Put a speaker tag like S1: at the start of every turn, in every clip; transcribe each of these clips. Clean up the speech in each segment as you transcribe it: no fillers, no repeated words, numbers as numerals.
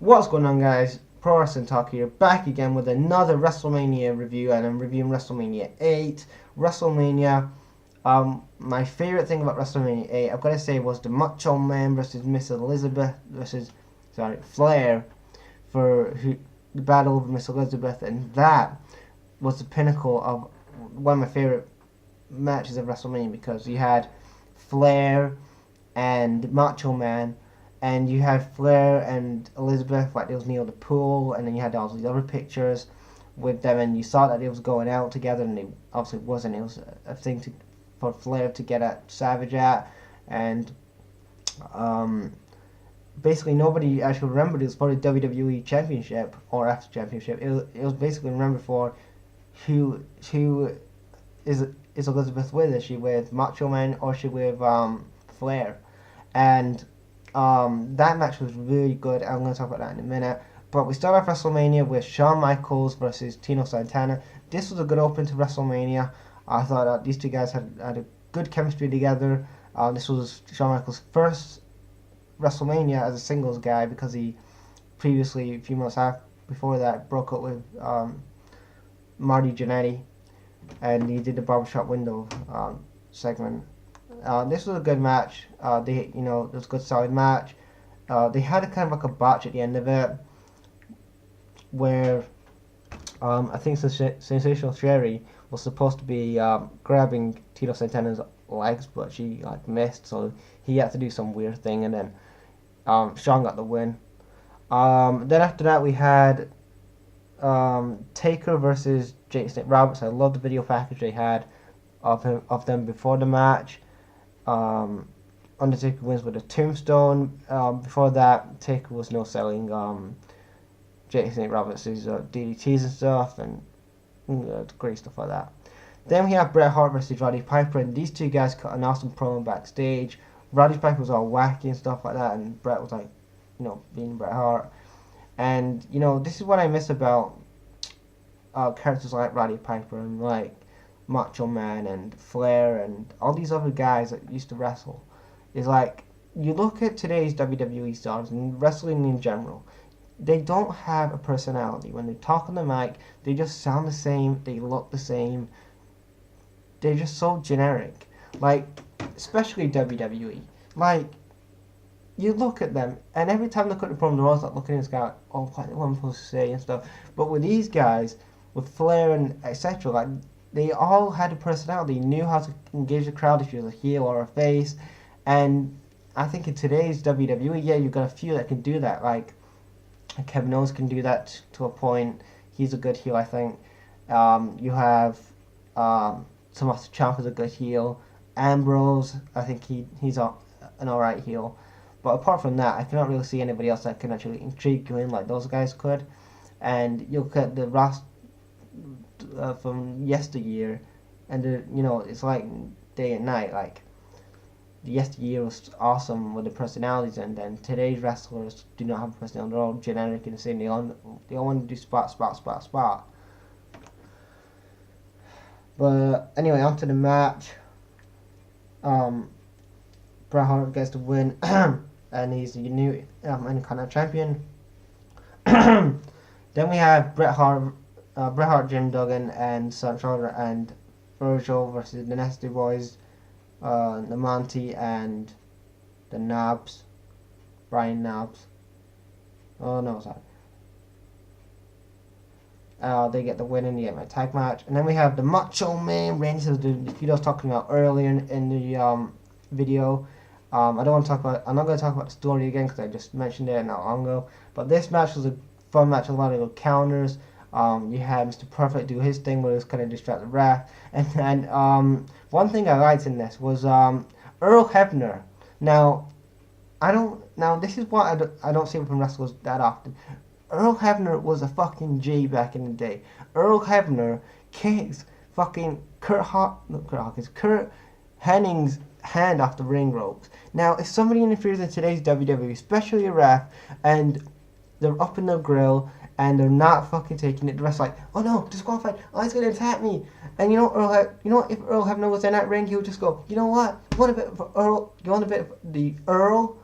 S1: What's going on, guys? Pro Wrestling Talk here, back again with another WrestleMania review, and I'm reviewing WrestleMania 8. WrestleMania, my favourite thing about WrestleMania 8, I've got to say, was the Macho Man versus Miss Elizabeth Flair for the battle over Miss Elizabeth, and that was the pinnacle of one of my favourite matches of WrestleMania, because you had Flair and Macho Man, and you had Flair and Elizabeth, like they was near the pool, and then you had all these other pictures with them, and you saw that they was going out together, and they obviously wasn't. It was a thing for Flair to get at Savage at, and basically nobody actually remembered it was for the WWE Championship or after Championship. It was basically remembered for who is Elizabeth with? Is she with Macho Man or is she with Flair? And that match was really good. I'm going to talk about that in a minute. But we start off WrestleMania with Shawn Michaels versus Tino Santana. This was a good open to WrestleMania. I thought that these two guys had a good chemistry together. This was Shawn Michaels' first WrestleMania as a singles guy, because he previously, a few months before that, broke up with Marty Jannetty, and he did the barbershop window segment. This was a good match. It was a good solid match. They had a kind of like a botch at the end of it, where I think Sensational Sherry was supposed to be grabbing Tito Santana's legs, but she missed, so he had to do some weird thing, and then Shawn got the win. Then after that we had Taker versus Jake Snake Roberts. I love the video package they had of them before the match. Undertaker wins with a tombstone. Before that, Taker was no-selling Jake Snake Roberts' DDTs and stuff, and great stuff like that. Then we have Bret Hart versus Roddy Piper, and these two guys cut an awesome promo backstage. Roddy Piper was all wacky and stuff like that, and Bret was being Bret Hart. And this is what I miss about characters like Roddy Piper and like Macho Man and Flair and all these other guys that used to wrestle. Is like, you look at today's WWE stars and wrestling in general, they don't have a personality. When they talk on the mic, they just sound the same, they look the same, they're just so generic. Like, especially WWE. Like, you look at them, and every time they cut the promo, they're always like looking at this guy, like, oh, what am I supposed to say and stuff. But with these guys, with Flair and etc., like, they all had a personality, knew how to engage the crowd if you're a heel or a face. And I think in today's WWE, yeah, you've got a few that can do that. Like Kevin Owens can do that to a point. He's a good heel, I think. You have Tommaso Ciampa is a good heel. Ambrose, I think he's an alright heel. But apart from that, I cannot really see anybody else that can actually intrigue you in like those guys could. And you look at the roster from yesteryear, and it's like day and night. Like, the yesteryear was awesome with the personalities, and then today's wrestlers do not have a personality. They're all generic and the same. They all want to do spot. But anyway, on to the match. Bret Hart gets the win, and he's the new Intercontinental Champion. Then we have Bret Hart, Jim Duggan, and Santana and Virgil versus the Nasty Boys, the Monty and the Knobs, Brian Knobs. Oh no, sorry. They get the win in the tag match, and then we have the Macho Man Randy Savage, the feud I was talking about earlier in the video. I'm not going to talk about the story again because I just mentioned it not long ago. But this match was a fun match, a lot of little counters. You had Mr. Perfect do his thing where he was kind of distract the ref. And one thing I liked in this was Earl Hebner. Now this is what I don't see from wrestlers that often. Earl Hebner was a fucking G back in the day. Earl Hebner kicks fucking Kurt Henning's hand off the ring ropes. Now, if somebody interferes in today's WWE, especially a ref, and they're up in the grill and they're not fucking taking it, the ref's like, oh no, disqualified, oh, he's gonna attack me. And if Earl Hebner was in that ring, he would just go, you know what? You want a bit of Earl? You want a bit of the Earl?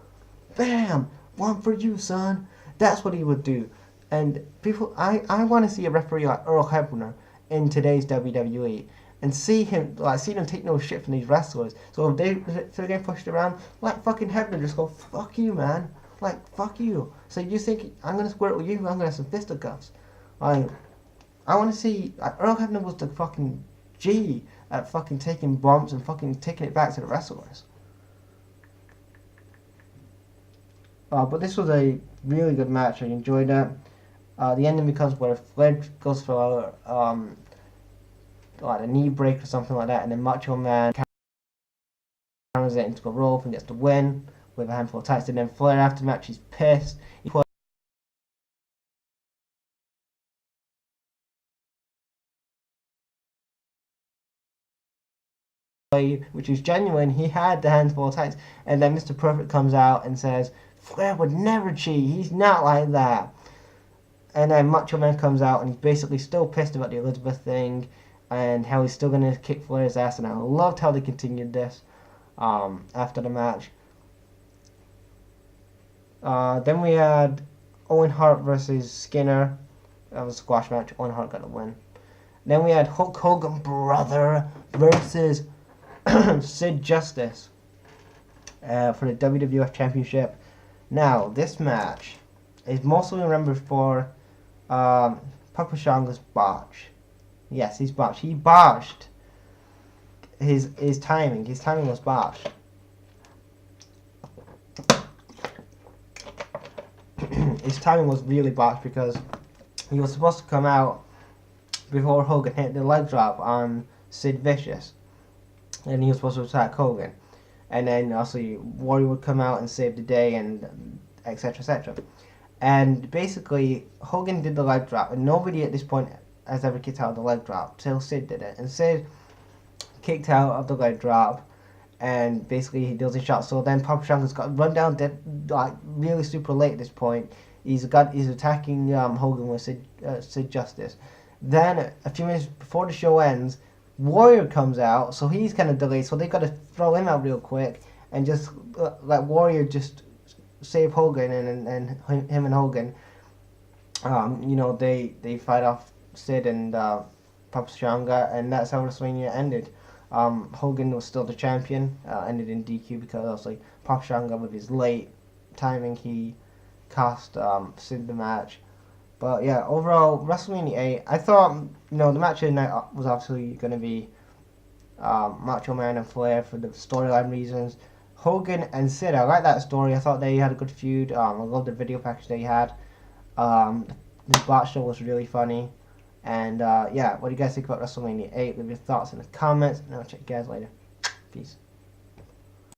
S1: Bam! One for you, son. That's what he would do. And people, I want to see a referee like Earl Hebner in today's WWE and see him take no shit from these wrestlers. So if they're getting pushed around, like fucking Hebner, just go fuck you, man. Like fuck you. So you think I'm gonna squirt with you? I'm gonna have some fisticuffs. Like I want to see Earl Hebner was the fucking G at fucking taking bumps and fucking taking it back to the wrestlers. But this was a really good match. I enjoyed it. The ending becomes where Flair goes for like a knee break or something like that, and then Macho Man counters it into a rope and gets the win with a handful of tights. And then Flair after the match, he's pissed. He which is genuine. He had the handful of tights, and then Mr. Perfect comes out and says Flair would never cheat. He's not like that. And then Macho Man comes out and he's basically still pissed about the Elizabeth thing and how he's still going to kick Flair's ass. And I loved how they continued this after the match. Then we had Owen Hart versus Skinner. That was a squash match. Owen Hart got the win. Then we had Hulk Hogan brother versus Sid Justice for the WWF Championship. Now, this match is mostly remembered for Papa Shango's botch. Yes, he's botched. He botched his timing. His timing was botched. His timing was really botched because he was supposed to come out before Hogan hit the leg drop on Sid Vicious, and he was supposed to attack Hogan, and then obviously Warrior would come out and save the day, and etc. etc. And basically Hogan did the leg drop, and nobody at this point has ever kicked out of the leg drop till Sid did it, and Sid kicked out of the leg drop, and basically he does his shot. So then Papa Shango's got run down dead, like really super late at this point. He's attacking Hogan with Sid Justice. Then a few minutes before the show ends, Warrior comes out, so he's kind of delayed. So they got to throw him out real quick and just let Warrior just save Hogan, and him and Hogan, they fight off Sid and Papa Shango, and that's how WrestleMania ended. Hogan was still the champion, ended in DQ because obviously Papa Shango with his late timing, he cost Sid the match. But yeah, overall, WrestleMania 8, I thought, the match of the night was obviously going to be Macho Man and Flair for the storyline reasons. Hogan and Sid, I like that story. I thought they had a good feud. I loved the video package they had. The Bart Show was really funny. And yeah, what do you guys think about WrestleMania 8? Leave your thoughts in the comments, and I'll check you guys later. Peace.